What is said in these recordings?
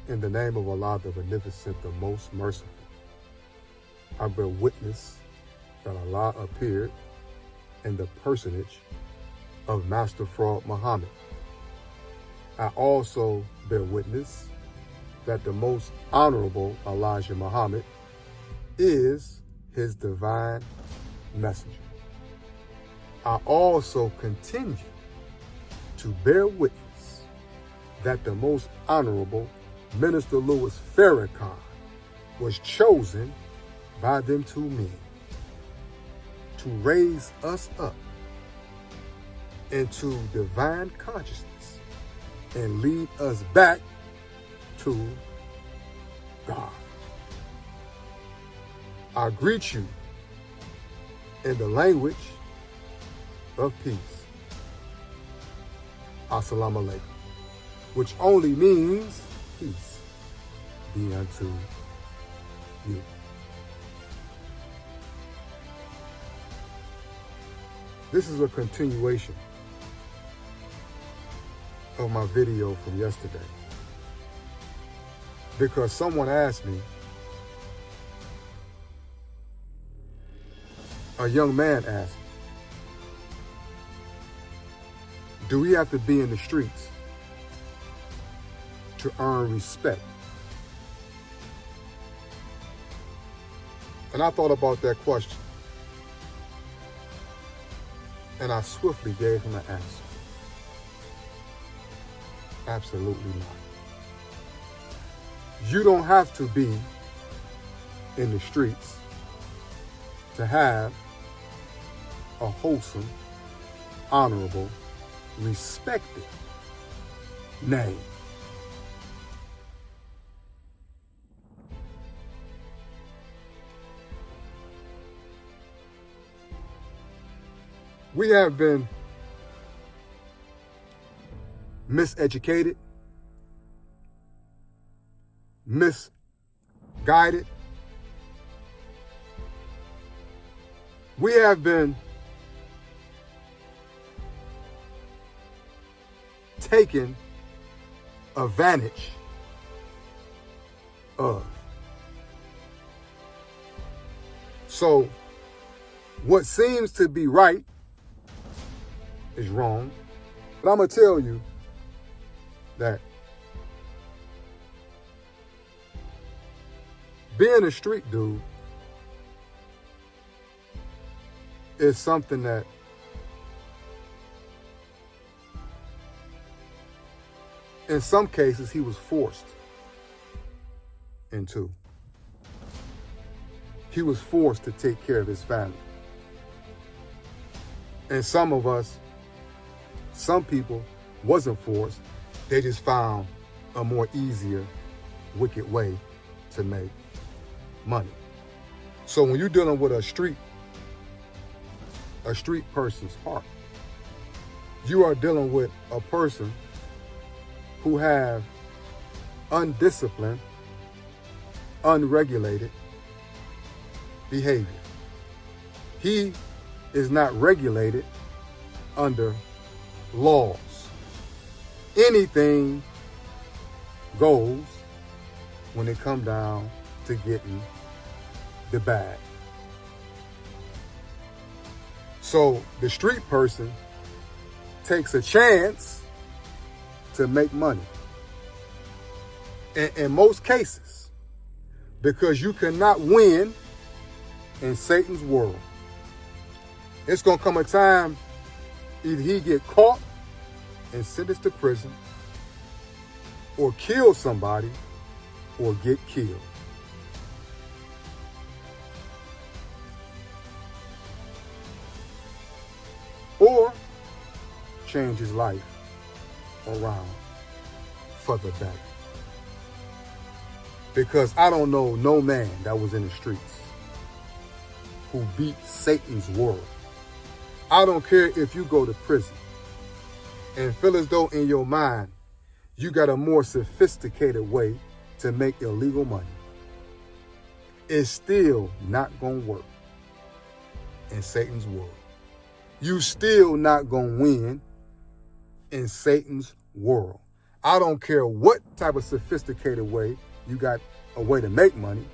In the name of Allah, the Beneficent, the Most Merciful, I bear witness that Allah appeared in the personage of Master Fraud Muhammad. I also bear witness that the Most Honorable Elijah Muhammad is his divine messenger. I also continue to bear witness that the Most Honorable Minister Louis Farrakhan was chosen by them two men to raise us up into divine consciousness and lead us back to God. I greet you in the language of peace. Assalamu alaikum, which only means peace be unto you. This is a continuation of my video from yesterday, because someone asked me, a young man asked me, do we have to be in the streets to earn respect? And I thought about that question, and I swiftly gave him an answer. Absolutely not. You don't have to be in the streets to have a wholesome, honorable, respected name. We have been miseducated, misguided. We have been taken advantage of. So what seems to be right is wrong. But I'm going to tell you that being a street dude is something that in some cases he was forced into. He was forced to take care of his family. And some people wasn't forced. They just found a more easier, wicked way to make money. So when you're dealing with a street person's heart, you are dealing with a person who have undisciplined, unregulated behavior. He is not regulated under laws. Anything goes when it comes down to getting the bag. So the street person takes a chance to make money. In most cases, because you cannot win in Satan's world. It's going to come a time either he get caught and sentenced to prison, or kill somebody, or get killed. Or change his life around for the better. Because I don't know no man that was in the streets who beat Satan's world. I don't care if you go to prison and feel as though in your mind you got a more sophisticated way to make illegal money. It's still not gonna work in Satan's world. You still not gonna win in Satan's world. I don't care what type of sophisticated way you got a way to make money.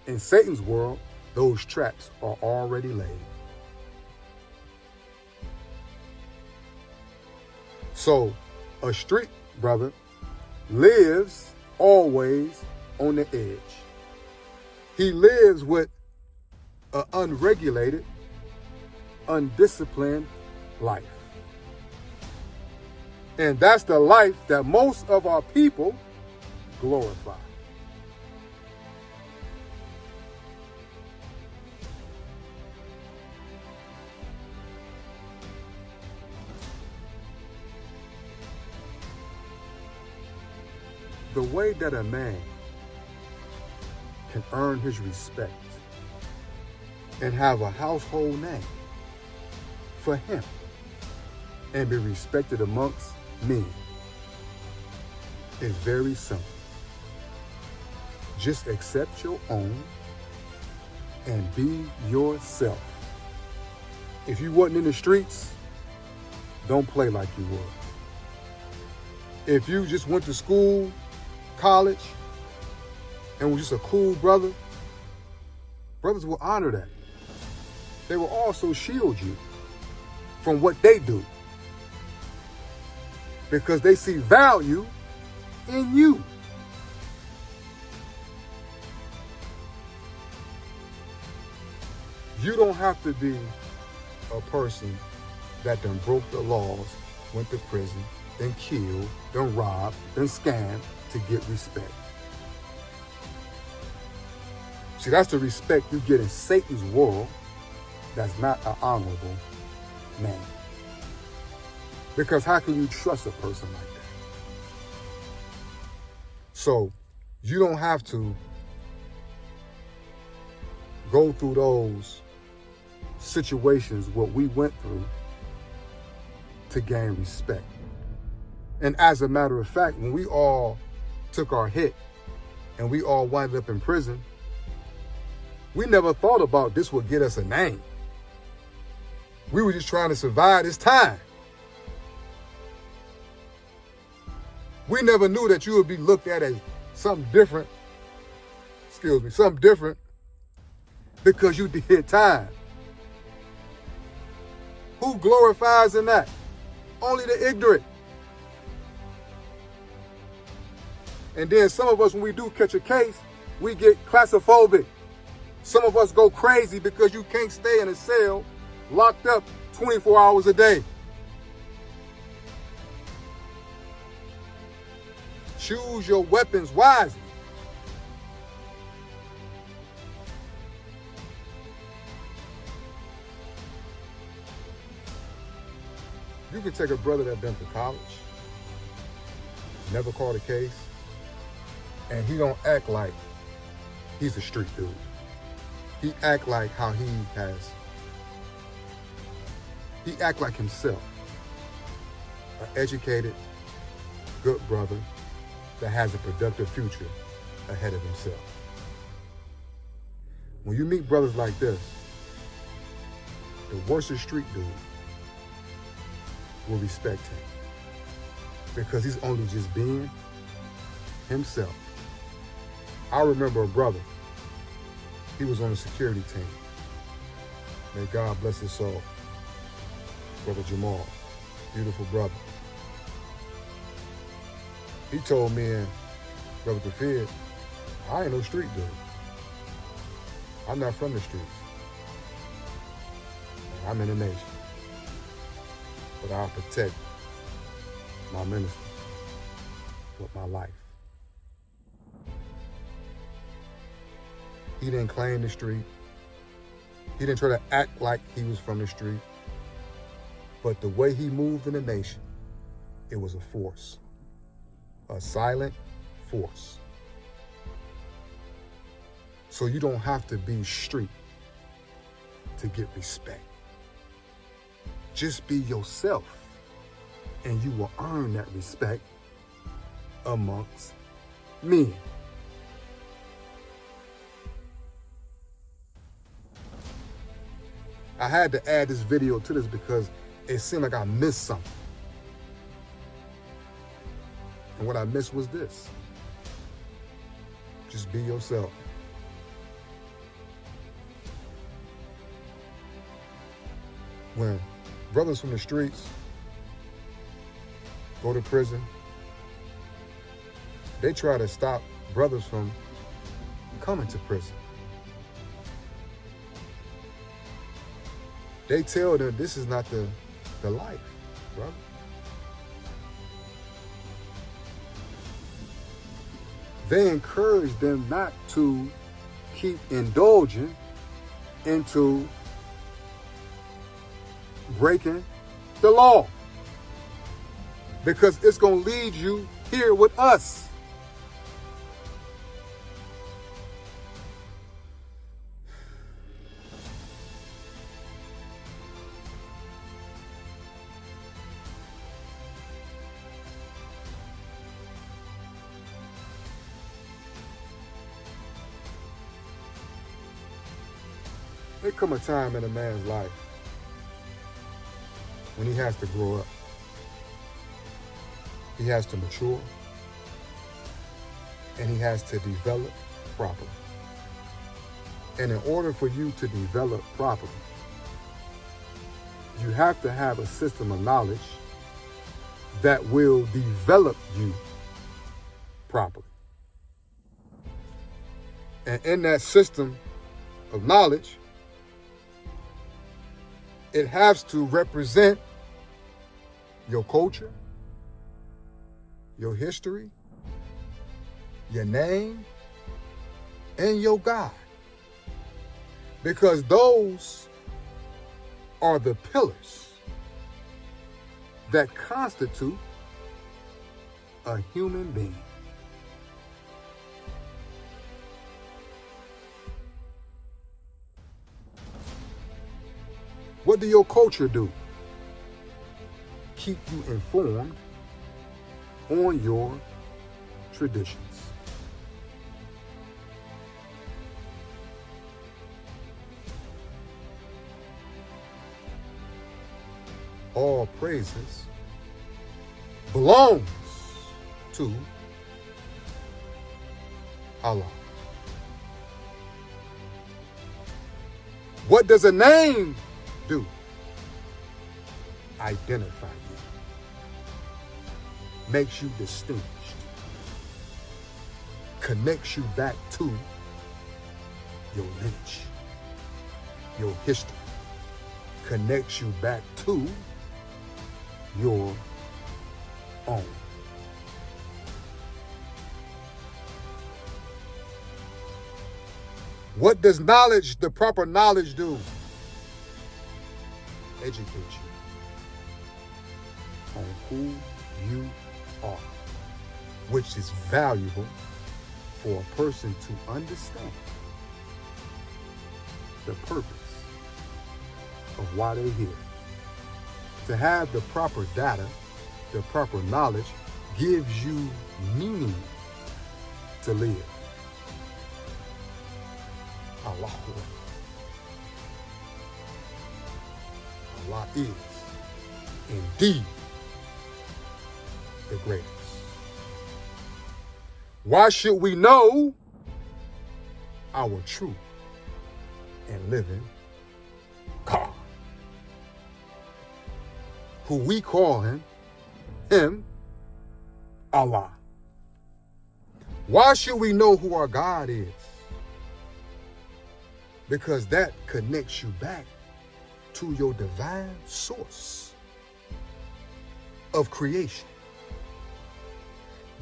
In Satan's world, those traps are already laid. So a street brother lives always on the edge. He lives with an unregulated, undisciplined life. And that's the life that most of our people glorify. The way that a man can earn his respect and have a household name for him and be respected amongst men is very simple. Just accept your own and be yourself. If you wasn't in the streets, don't play like you was. If you just went to school, college, and was just a cool brother, brothers will honor that. They will also shield you from what they do because they see value in you. You don't have to be a person that done broke the laws, went to prison, then killed, then robbed, then scammed to get respect. See, that's the respect you get in Satan's world. That's not an honorable man. Because how can you trust a person like that? So you don't have to go through those situations what we went through to gain respect. And as a matter of fact, when we all took our hit and we all wound up in prison, we never thought about this would get us a name. We were just trying to survive this time. We never knew that you would be looked at as something different, something different because you did time. Who glorifies in that? Only the ignorant. And then some of us, when we do catch a case, we get claustrophobic. Some of us go crazy because you can't stay in a cell locked up 24 hours a day. Choose your weapons wisely. You can take a brother that's been to college, never caught a case, and he don't act like he's a street dude. He act like he act like himself. An educated, good brother that has a productive future ahead of himself. When you meet brothers like this, the worst street dude will respect him because he's only just being himself. I remember a brother, he was on the security team. May God bless his soul. Brother Jamal, beautiful brother. He told me and Brother Tafid, I ain't no street dude. I'm not from the streets. I'm in the nation. But I'll protect my ministry with my life. He didn't claim the street. He didn't try to act like he was from the street. But the way he moved in the nation, it was a force. A silent force. So you don't have to be street to get respect. Just be yourself and you will earn that respect amongst men. I had to add this video to this because it seemed like I missed something. And what I missed was this. Just be yourself. When brothers from the streets go to prison, they try to stop brothers from coming to prison. They tell them this is not the life, brother. They encourage them not to keep indulging into breaking the law, because it's going to lead you here with us. There come a time in a man's life when he has to grow up. He has to mature, and he has to develop properly. And in order for you to develop properly, you have to have a system of knowledge that will develop you properly. And in that system of knowledge, it has to represent your culture, your history, your name, and your God. Because those are the pillars that constitute a human being. What do your culture do? Keep you informed on your traditions. All praises belongs to Allah. What does a name do? Identify you. Makes you distinguished. Connects you back to your lineage, your history. Connects you back to your own. What does knowledge, the proper knowledge, do? Educate you on who you are, which is valuable for a person to understand the purpose of why they're here. To have the proper data, the proper knowledge, gives you meaning to live. Allah. Allah is indeed the greatest. Why should we know our true and living God, who we call him Allah? Why should we know who our God is? Because that connects you back to your divine source of creation.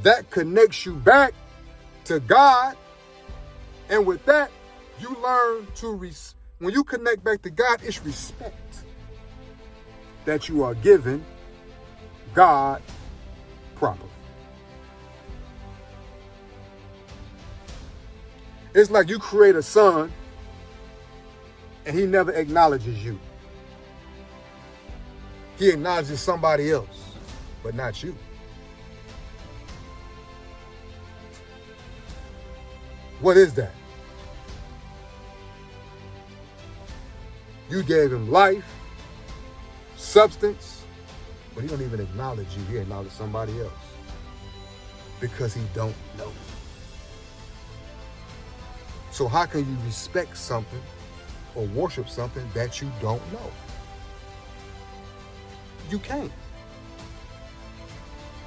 That connects you back to God, and with that, you learn to, when you connect back to God, it's respect that you are giving God properly. It's like you create a son and he never acknowledges you. He acknowledges somebody else, but not you. What is that? You gave him life, substance, but he don't even acknowledge you. He acknowledges somebody else. because he don't know. So how can you respect something or worship something that you don't know? You can't.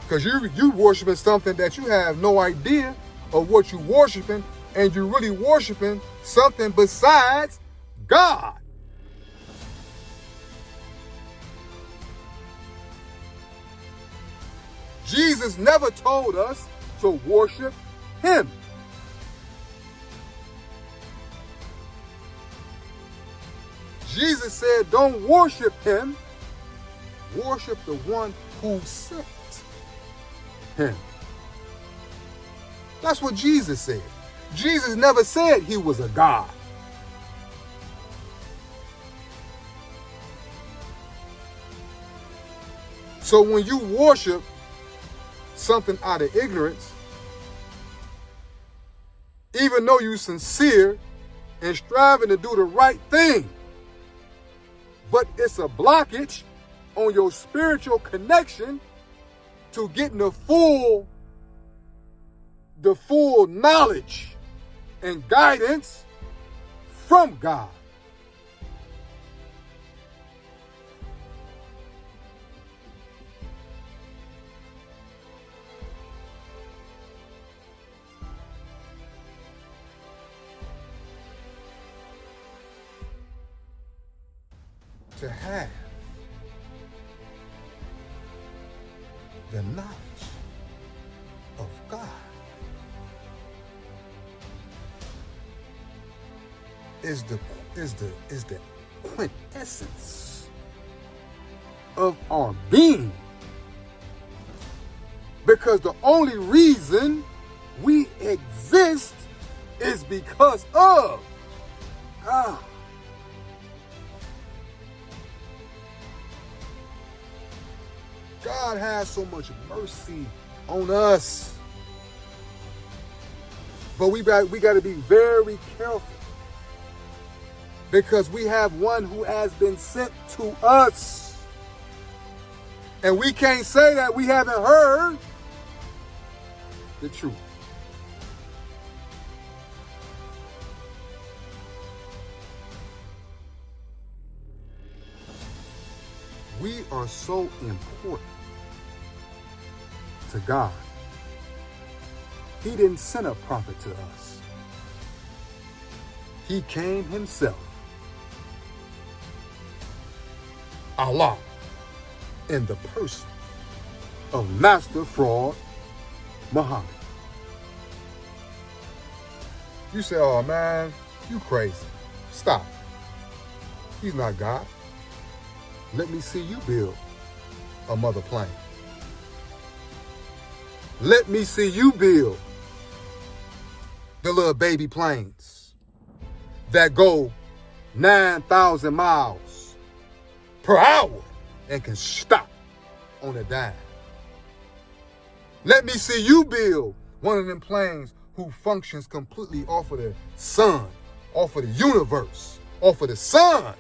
Because you worshiping something that you have no idea of what you worshiping, and you're really worshiping something besides God. Jesus never told us to worship him. Jesus said, don't worship him, worship the one who sent him. That's what Jesus said. Jesus never said he was a God. So when you worship something out of ignorance, even though you're sincere and striving to do the right thing, but it's a blockage on your spiritual connection to getting the full knowledge and guidance from God. To have the knowledge of God is the quintessence of our being. Because the only reason we exist is because of God. God has so much mercy on us. But we got to be very careful, because we have one who has been sent to us. And we can't say that we haven't heard the truth. We are so important to God. He didn't send a prophet to us. He came himself. Allah, in the person of Master Fraud Muhammad. You say, oh man, you crazy. Stop. He's not God. Let me see you build a mother plane. Let me see you build the little baby planes that go 9,000 miles per hour and can stop on a dime. Let me see you build one of them planes who functions completely off of the sun, off of the universe, off of the sun.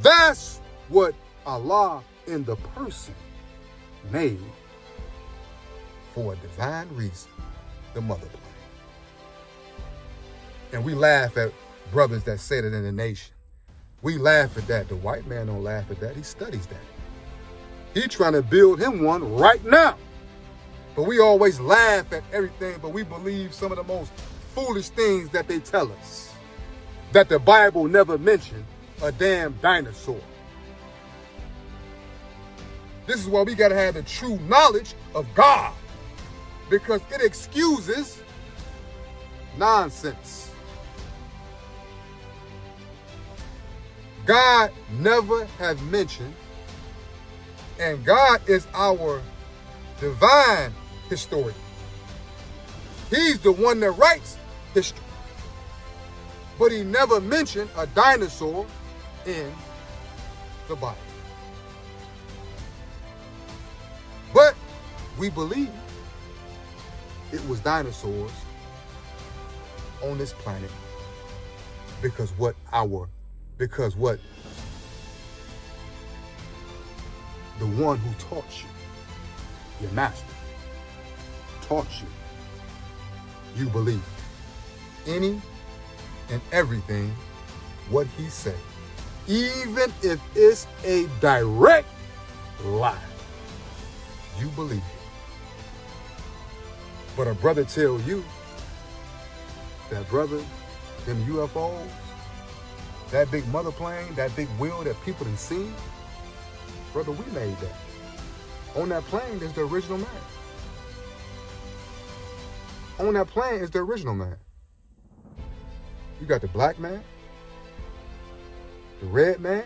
That's what Allah in the person made for a divine reason, the mother plane. And we laugh at brothers that say that in the nation. We laugh at that. The white man don't laugh at that. He studies that. He trying to build him one right now. But we always laugh at everything, but we believe some of the most foolish things that they tell us. That the Bible never mentioned a damn dinosaur. This is why we got to have the true knowledge of God, because it excuses nonsense. God never has mentioned, and God is our divine historian. He's the one that writes history. But he never mentioned a dinosaur in the Bible. But we believe it was dinosaurs on this planet because what the one who taught you your master, taught you, you believe any and everything what he said, even if it's a direct lie. You believe it. But a brother tell you that, brother, them UFOs, that big mother plane, that big wheel that people done seen, brother, we made that. On that plane is the original man. On that plane is the original man. You got the black man, the red man,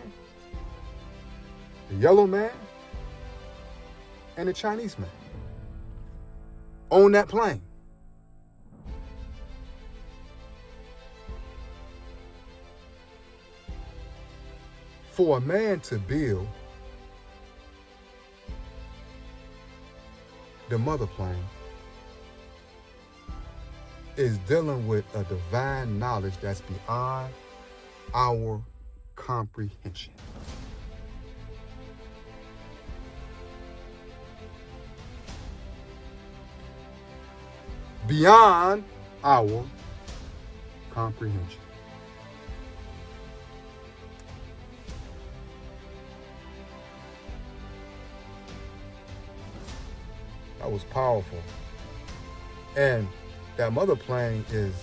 the yellow man, and the Chinese man. On that plane. For a man to build the mother plane is dealing with a divine knowledge that's beyond our comprehension. Beyond our comprehension. That was powerful. And that mother plane is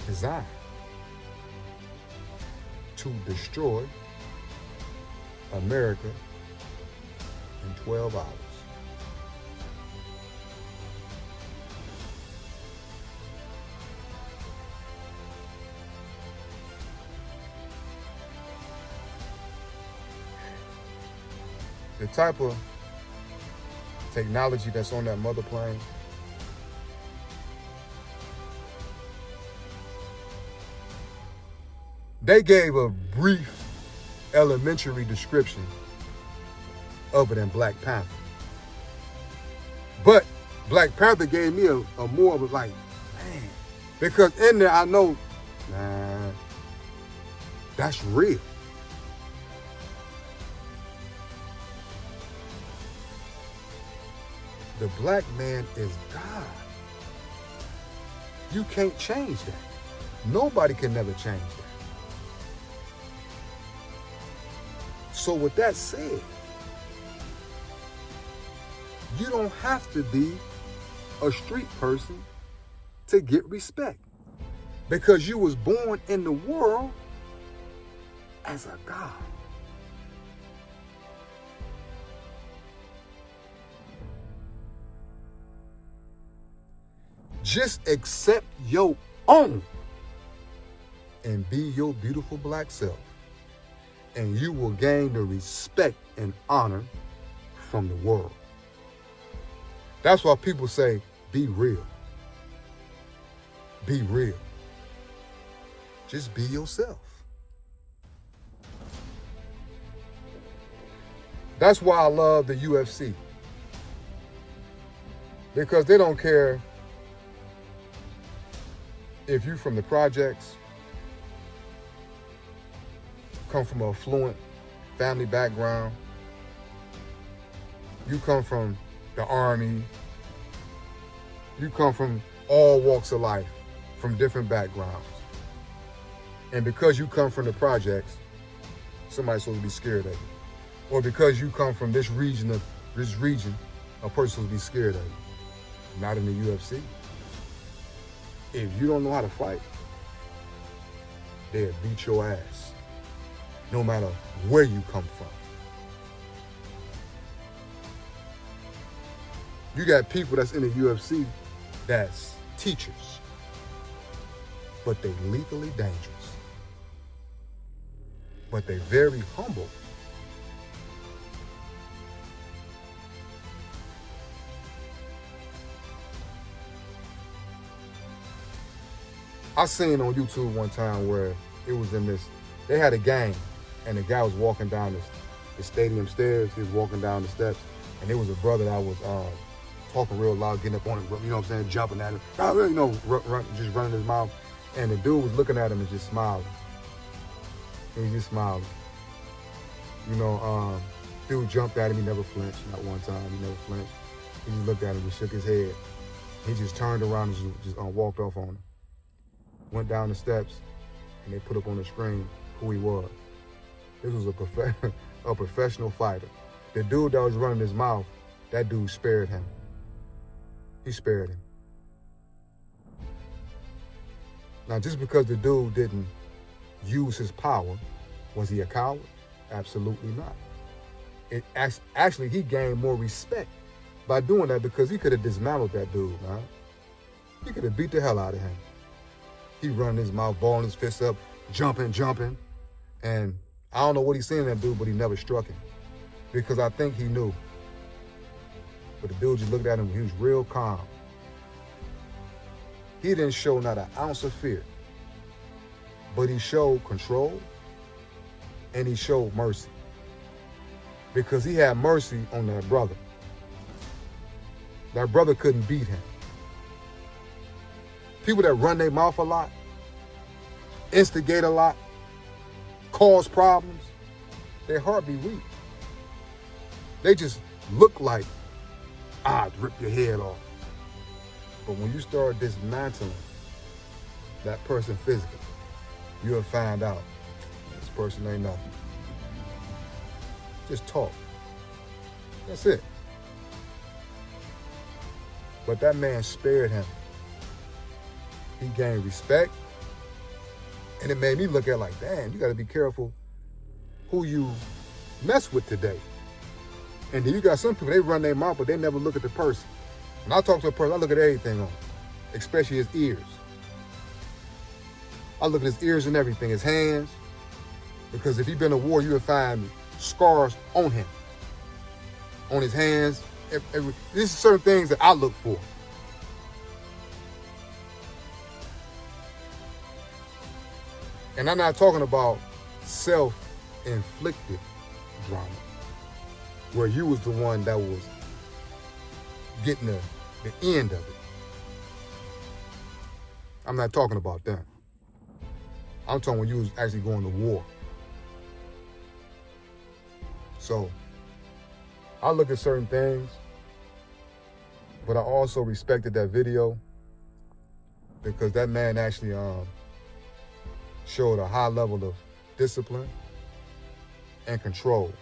designed to destroy America in 12 hours. The type of technology that's on that mother plane, they gave a brief elementary description of it in Black Panther. But Black Panther gave me a more of a like, man, because in there I know, nah, that's real. The black man is God. You can't change that. Nobody can never change that. So with that said, you don't have to be a street person to get respect, because you was born in the world as a God. Just accept your own and be your beautiful black self, and you will gain the respect and honor from the world. That's why people say, be real. Be real. Just be yourself. That's why I love the UFC. Because they don't care if you from the projects, come from an affluent family background, you come from the army, you come from all walks of life, from different backgrounds. And because you come from the projects, somebody's supposed to be scared of you. Or because you come from this region, a person's supposed to be scared of you. Not in the UFC. If you don't know how to fight, they'll beat your ass, no matter where you come from. You got people that's in the UFC that's teachers, but they lethally dangerous. But they very humble. I seen on YouTube one time where it was in this, they had a game, and the guy was walking down the stadium stairs. He was walking down the steps, and there was a brother that was talking real loud, getting up on him, you know what I'm saying, jumping at him, you know, just running his mouth. And the dude was looking at him and just smiling. And he just smiling. You know, Dude jumped at him. He never flinched. Not one time. He never flinched. He just looked at him and shook his head. He just turned around and just walked off on him. Went down the steps, and they put up on the screen who he was. This was a professional fighter. The dude that was running his mouth, that dude spared him. He spared him. Now, just because the dude didn't use his power, was he a coward? Absolutely not. Actually, he gained more respect by doing that because he could have dismantled that dude, man. He could have beat the hell out of him. He running his mouth, balling his fists up, jumping. And I don't know what he's saying to that dude, but he never struck him. Because I think he knew. But the dude just looked at him, he was real calm. He didn't show not an ounce of fear. But he showed control and he showed mercy. Because he had mercy on that brother. That brother couldn't beat him. People that run their mouth a lot, instigate a lot, cause problems, their heart be weak. They just look like, I'd rip your head off. But when you start dismantling that person physically, you'll find out this person ain't nothing. Just talk. That's it. But that man spared him. He gained respect. And it made me look at it like, damn, you got to be careful who you mess with today. And then you got some people, they run their mouth, but they never look at the person. When I talk to a person, I look at everything on him, especially his ears. I look at his ears and everything, his hands, because if he's been in a war, you will find scars on him, on his hands. These are certain things that I look for. And I'm not talking about self-inflicted drama, where you was the one that was getting the end of it. I'm not talking about that. I'm talking when you was actually going to war. So I look at certain things, but I also respected that video because that man actually showed a high level of discipline and control.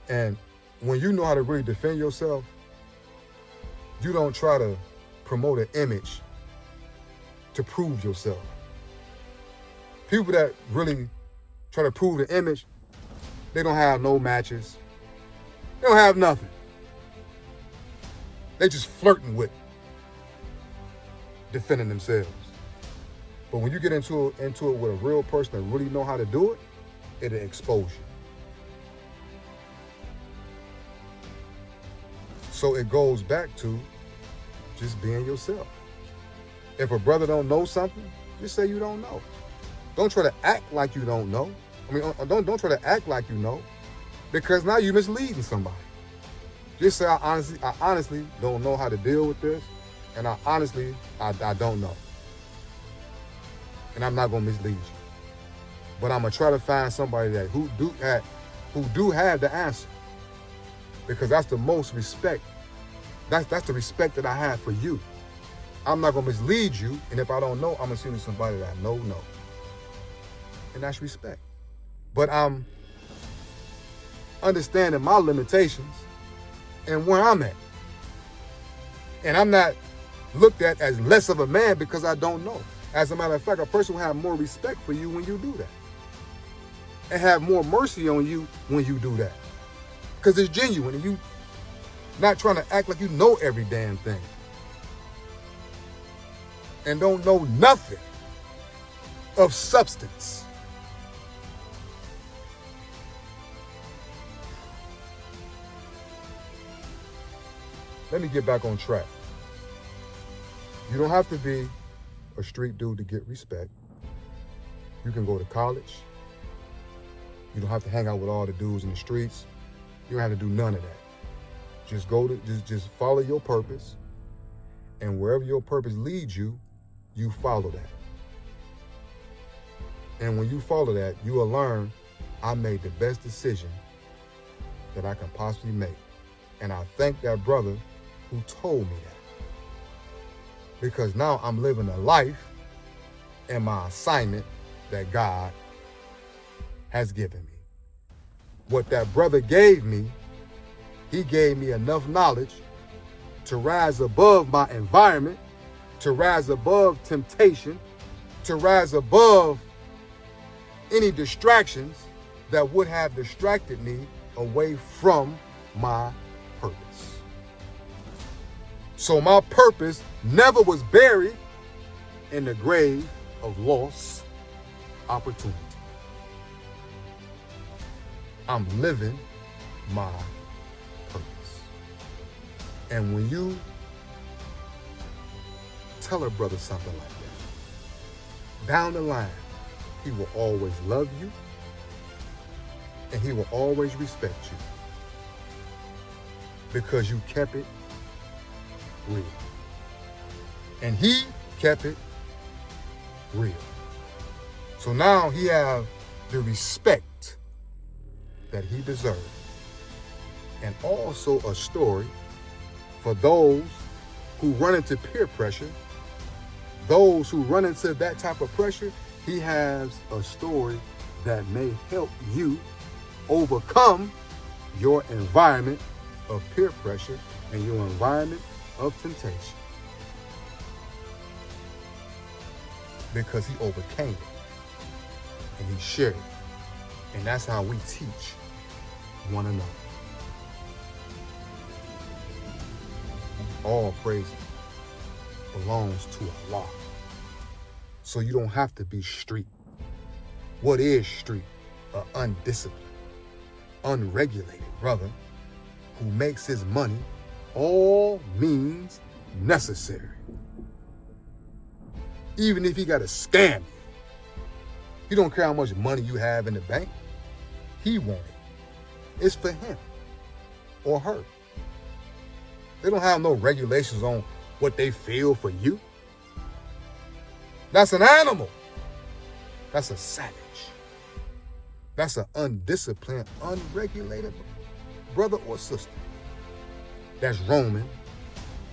And when you know how to really defend yourself, you don't try to promote an image to prove yourself. People that really try to prove the image, they don't have no matches. They don't have nothing. They just flirting with defending themselves. But when you get into it with a real person that really know how to do it, it'll expose you. So it goes back to just being yourself. If a brother don't know something, just say you don't know. Don't try to act like you don't know. Don't try to act like you know, because now you're misleading somebody. Just say, I honestly don't know how to deal with this, and I don't know. And I'm not gonna mislead you. But I'm gonna try to find somebody that who do have the answer. Because that's the most respect. That's the respect that I have for you. I'm not gonna mislead you, and if I don't know, I'm gonna send you somebody that I know. And that's respect. But I'm understanding my limitations and where I'm at. And I'm not looked at as less of a man because I don't know. As a matter of fact, a person will have more respect for you when you do that. And have more mercy on you when you do that. Because it's genuine and you not trying to act like you know every damn thing. And don't know nothing of substance. Let me get back on track. You don't have to be a street dude to get respect. You can go to college. You don't have to hang out with all the dudes in the streets. You don't have to do none of that. Just just follow your purpose. And wherever your purpose leads you, you follow that. And when you follow that, you will learn, I made the best decision that I can possibly make. And I thank that brother who told me that. Because now I'm living a life and my assignment that God has given me. What that brother gave me, he gave me enough knowledge to rise above my environment, to rise above temptation, to rise above any distractions that would have distracted me away from my purpose. So my purpose never was buried in the grave of lost opportunity. I'm living my purpose. And when you tell a brother something like that, down the line, he will always love you and he will always respect you because you kept it real. And he kept it real. So now he have the respect that he deserved. And also a story for those who run into peer pressure, those who run into that type of pressure. He has a story that may help you overcome your environment of peer pressure and your environment of temptation. Because he overcame it and he shared it. And that's how we teach one another. All praise belongs to Allah. So you don't have to be street. What is street? An undisciplined, unregulated brother who makes his money all means necessary. Even if he got to scam you. He don't care how much money you have in the bank. He want it. It's for him or her. They don't have no regulations on what they feel for you. That's an animal. That's a savage. That's an undisciplined, unregulated brother or sister that's roaming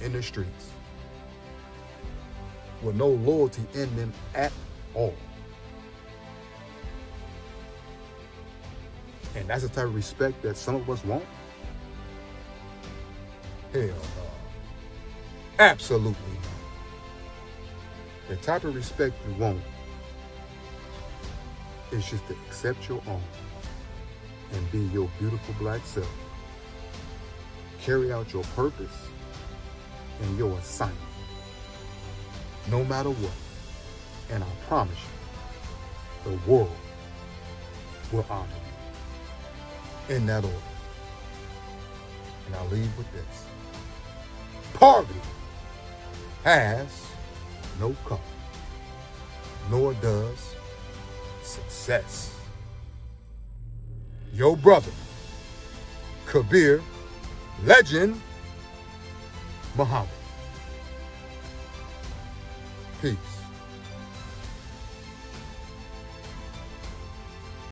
in the streets with no loyalty in them at all. And that's the type of respect that some of us want? Hell no. Absolutely not. The type of respect you want is just to accept your own and be your beautiful black self. Carry out your purpose and your assignment, no matter what. And I promise you, the world will honor you in that order. And I'll leave with this. Poverty has no color, nor does success. Your brother, Kabir, Legend Muhammad. Peace.